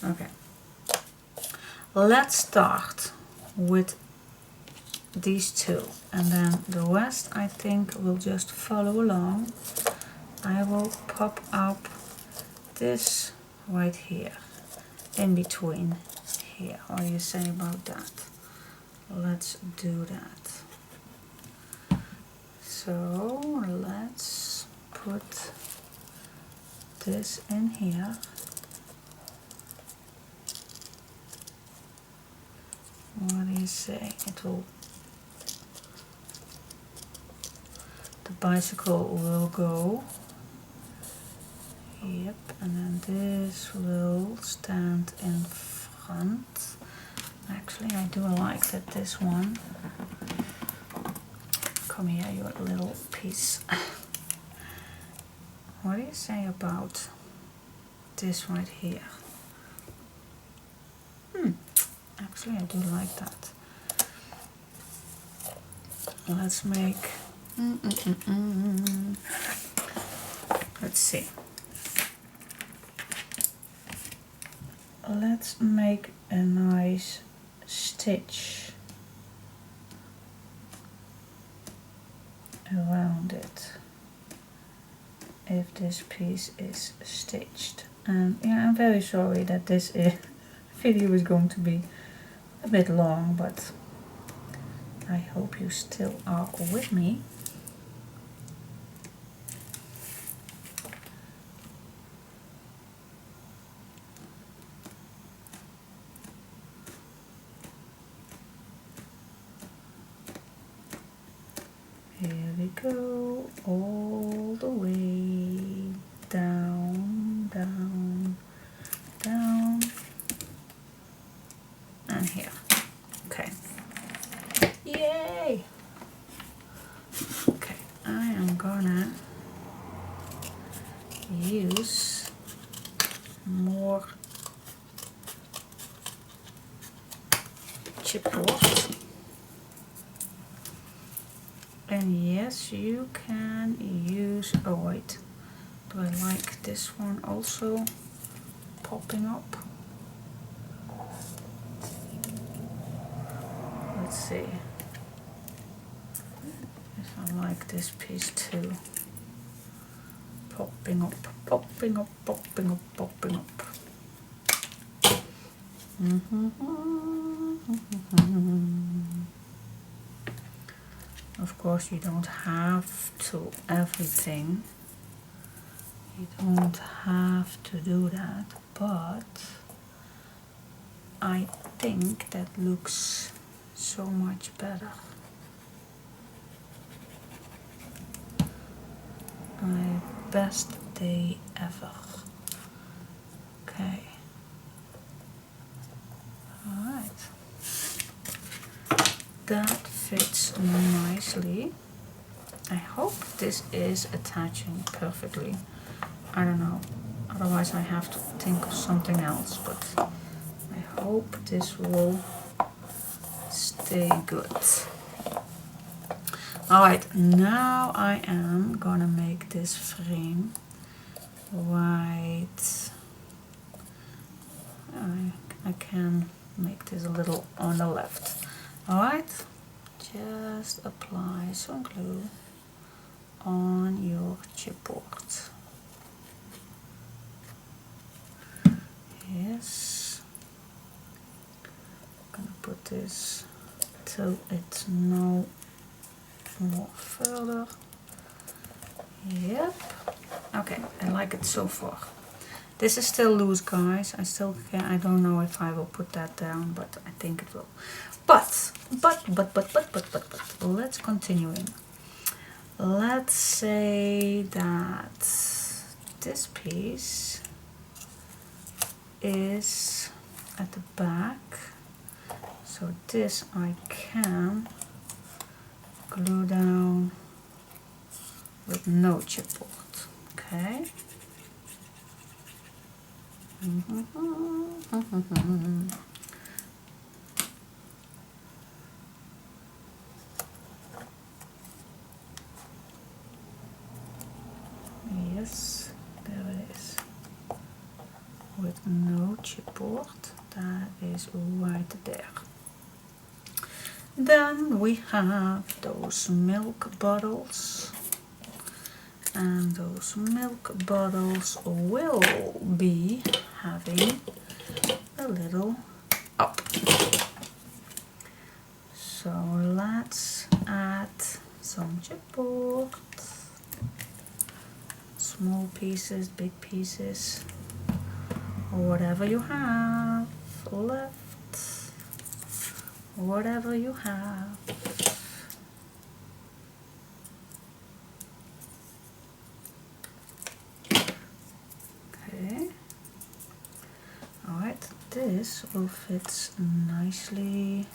Okay. Let's start with these two, and then the rest I think will just follow along. I will pop up this right here, in between here. What do you say about that? Let's do that. So let's put this in here. What do you say? It will. The bicycle will go. Yep, and then this will stand in front. Actually, I do like that this one. Come here, you little piece. What do you say about this right here? Actually, I do like that. Let's make. Let's see. Let's make a nice stitch around it if this piece is stitched. And yeah, I'm very sorry that this video is going to be a bit long, but I hope you still are with me. Here we go, all the way down, down, more chipboard. And yes, you can use, oh wait, do I like this one also popping up? Let's see if I like this piece too. Popping up, popping up, popping up, popping up. Of course, you don't have to everything. You don't have to do that, but I think that looks so much better. My best day ever. Okay. Alright. That fits nicely. I hope this is attaching perfectly. I don't know. Otherwise I have to think of something else, but I hope this will stay good. Alright, now I am gonna make this frame white. I can make this a little on the left. Alright, just apply some glue on your chipboard. Yes. I'm gonna put this till it's no more further. Yep. Okay, I like it so far. This is still loose, guys. I don't know if I will put that down, but I think it will. But let's continue in. Let's say that this piece is at the back, so this I can glue down with no chipboard. Okay. Yes, there it is. With no chipboard, that is right there. Then we have those milk bottles, and those milk bottles will be having a little up. So let's add some chipboard, small pieces, big pieces, or whatever you have left. Whatever you have. Okay. Alright, this will fit nicely.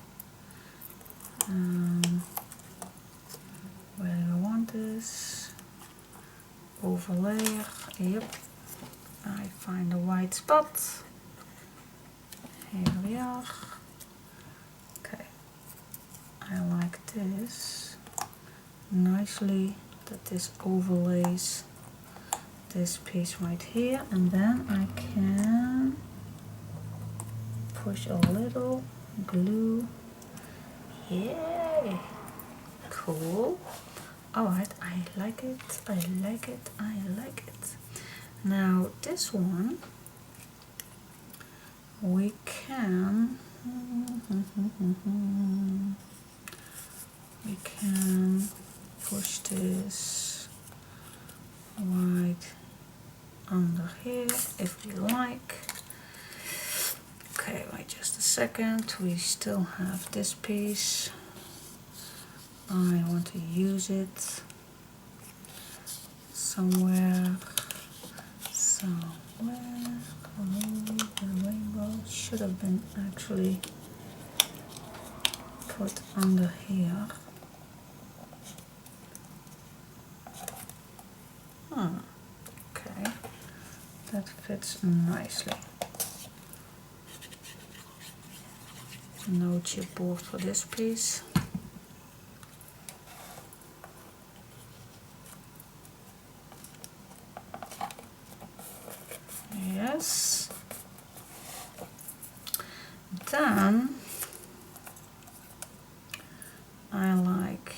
Where do I want this? Overlay. Yep. I find the white spot. Here we are. I like this nicely, that this overlays this piece right here, and then I can push a little glue. Yay! Cool. Alright, I like it, I like it, I like it. Now this one we can push this right under here if we like. Okay, wait just a second. We still have this piece. I want to use it somewhere. Oh, the rainbow should have been actually put under here. Okay, that fits nicely. No chipboard for this piece. Yes. Then I like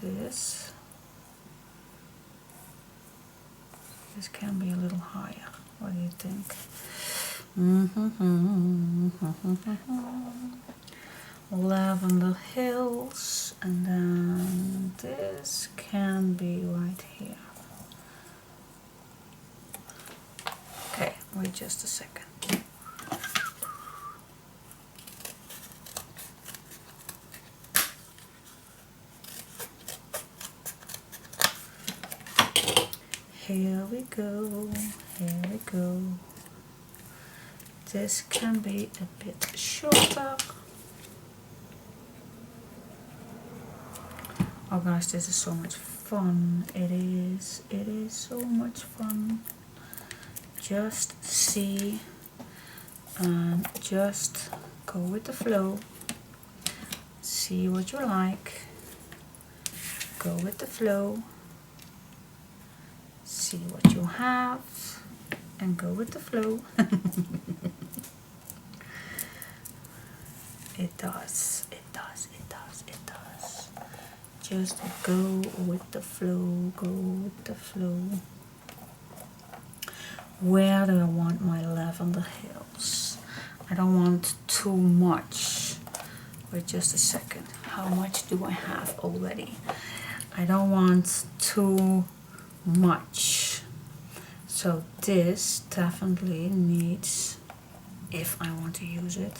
this. This can be a little higher. What do you think? Lavender Hills, and then this can be right here. Okay, wait just a second. Here we go, here we go. This can be a bit shorter. Oh guys, this is so much fun. It is so much fun. Just see and just go with the flow. See what you like. Go with the flow. See what you have and go with the flow. It does, it does, it does, it does. Just go with the flow, go with the flow. Where do I want my Lavender Hills? I don't want too much. Wait just a second. How much do I have already? I don't want too much. So this definitely needs, if I want to use it.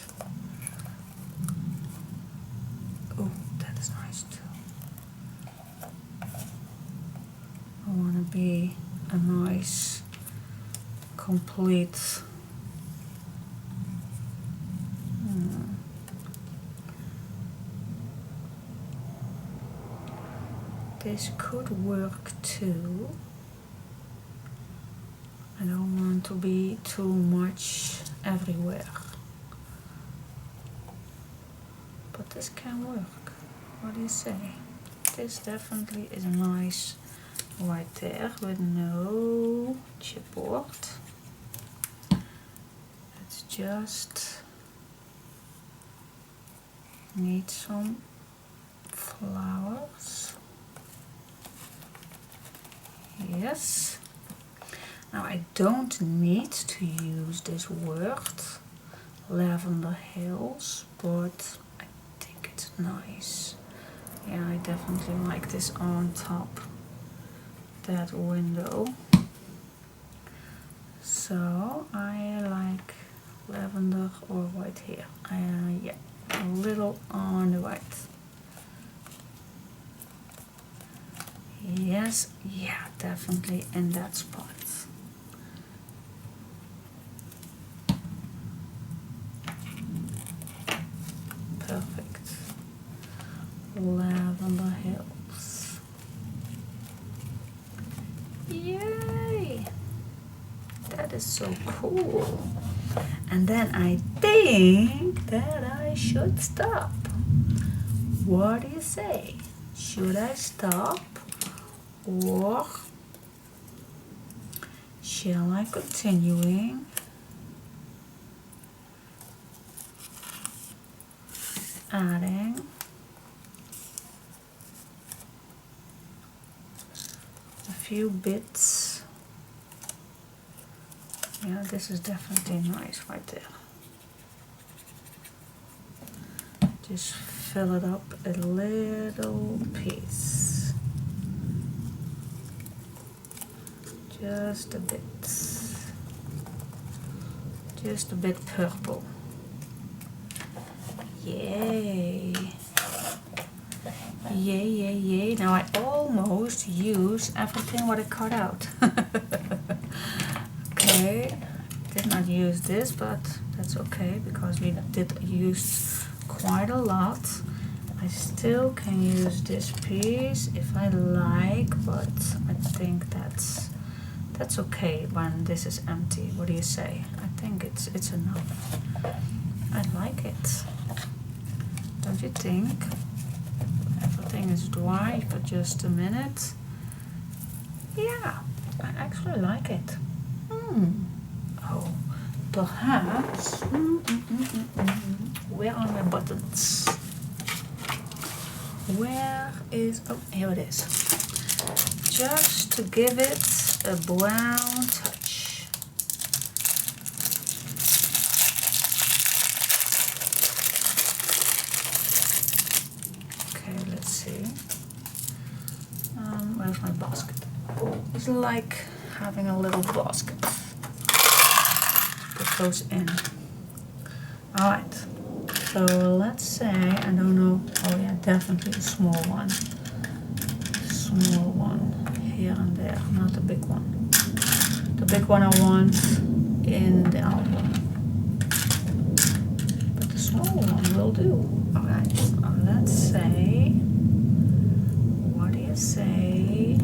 Oh, that is nice too. I want to be a nice, complete. This could work too. I don't want to be too much everywhere. But this can work. What do you say? This definitely is nice right there with no chipboard. Let's just need some flowers. Yes. Now I don't need to use this word, Lavender Hills, but I think it's nice. Yeah, I definitely like this on top that window. So I like lavender or white here. Yeah, a little on the white. Yes, yeah, definitely in that spot. Perfect. Lavender Hills. Yay! That is so cool. And then I think that I should stop. What do you say? Should I stop? Or shall I continuing? Adding a few bits. Yeah, this is definitely nice right there. Just fill it up a little piece. Just a bit. Just a bit purple. Yay. Yay, yay, yay. Now I almost use everything what I cut out. Okay. Did not use this, but that's okay because we did use quite a lot. I still can use this piece if I like, but I think that's That's okay when this is empty. What do you say? I think it's enough. I like it. Don't you think? Everything is dry for just a minute. Yeah, I actually like it. Oh, perhaps. Where are my buttons? Where is? Oh, here it is. Just to give it a brown touch. Okay, let's see. Where's my basket? Oh, it's like having a little basket. Put those in. Alright, so let's say, I don't know, oh yeah, definitely a small one. Small one here and there, not a big one. The big one I want in the album. But the small one will do. Alright, let's say, what do you say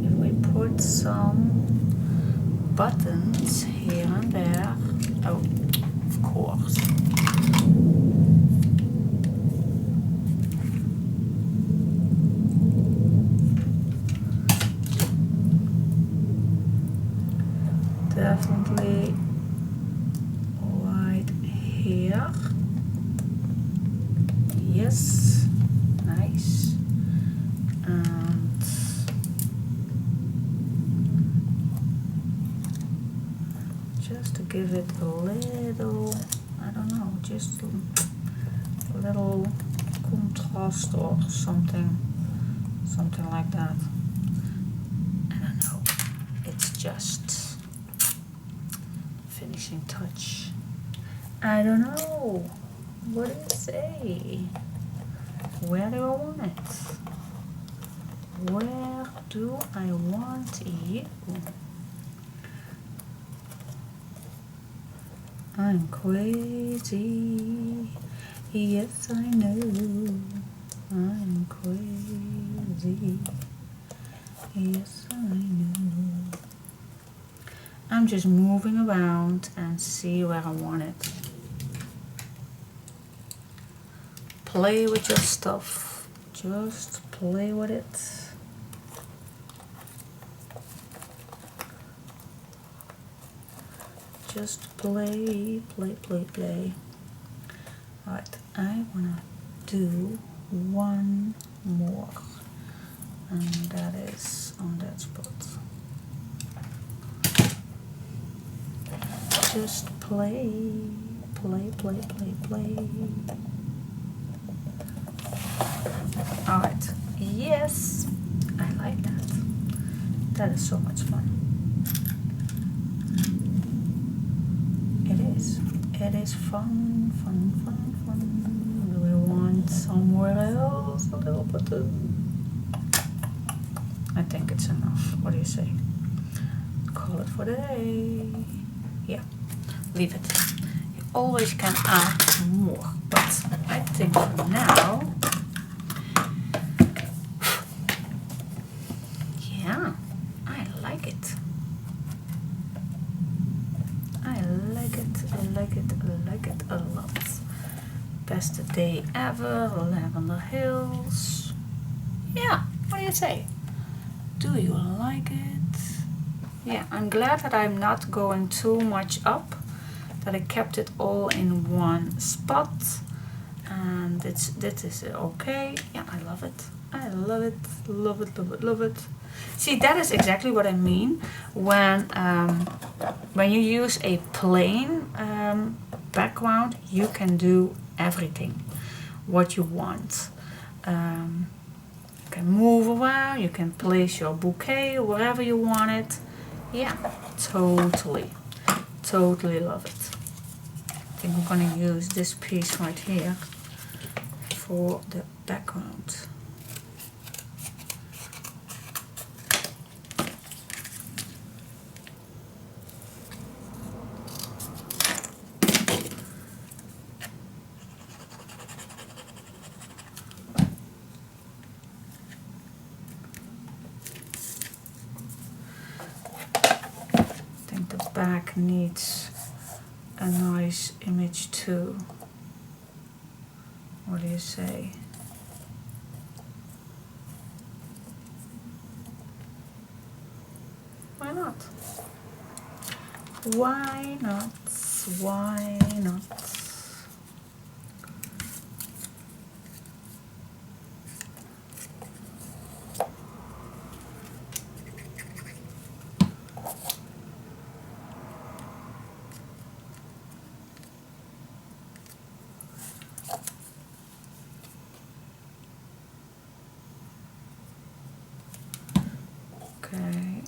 if we put some buttons here and there? Oh, of course. Definitely right here. Yes, nice. And just to give it a little, I don't know, just a little contrast or something like that. I don't know, it's just finishing touch. I don't know, what do you say? Where do I want it? Where do I want you? I'm crazy, yes I know. I'm crazy, yes I know. I'm just moving around and see where I want it. Play with your stuff, just play with it. Just play, play, play, play. Alright, I wanna do one more, and that is on that spot. Just play, play, play, play, play. Alright, yes, I like that. That is so much fun. It is fun, fun, fun, fun. Do we want somewhere else a little button? I think it's enough. What do you say? Call it for the day. Yeah, leave it. You always can add more, but I think for now, yeah, I like it. I like it, I like it, I like it a lot. Best day ever, Lavender Hills. Yeah, what do you say? Do you like it? Yeah, I'm glad that I'm not going too much up, that I kept it all in one spot. And this is okay. Yeah, I love it. I love it, love it, love it, love it. See, that is exactly what I mean when you use a plain background, you can do everything what you want. You can move around, you can place your bouquet wherever you want it. Yeah, totally love it. I think I'm gonna use this piece right here for the background. needs a nice image too. What do you say? Why not? Why not? Why not? Okay.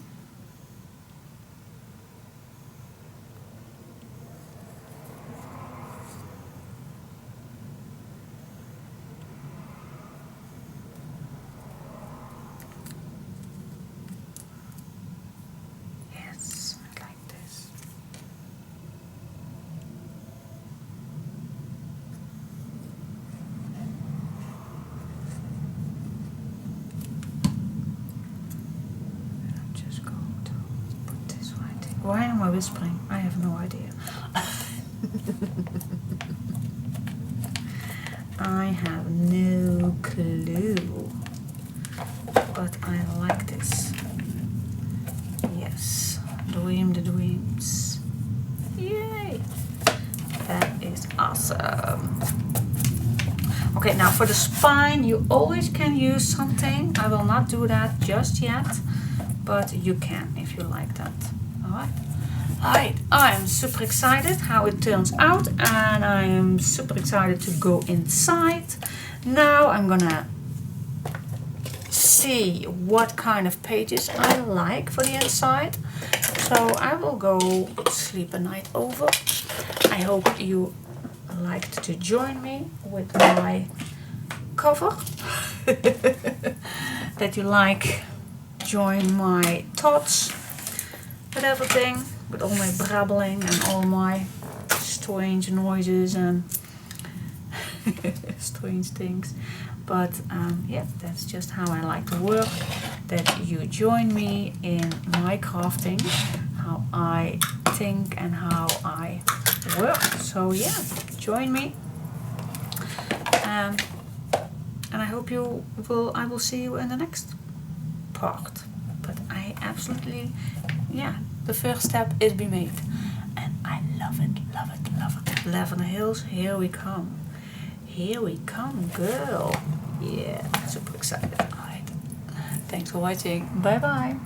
Yes, I like this. I'm just going to put this right here. Why am I whispering? I have no idea. I have no clue. But I like this. Yes, dream the dreams. Yay! That is awesome. Okay, now for the spine, you always can use something. I will not do that just yet, but you can if you like that. Alright. Alright, I'm super excited how it turns out, and I'm super excited to go inside. Now I'm gonna see what kind of pages I like for the inside. So I will go sleep a night over. I hope you liked to join me with my cover. That you like join my thoughts with everything, with all my brabbling and all my strange noises and strange things. But yeah, that's just how I like to work, that you join me in my crafting, how I think and how I work. So yeah, join me, and I hope I will see you in the next part. But I absolutely, yeah, the first step is be made, and I love it, love it, love it. Lavender Hills, here we come. Here we come, girl. Yeah, super excited. Alright. Thanks for watching. Bye bye.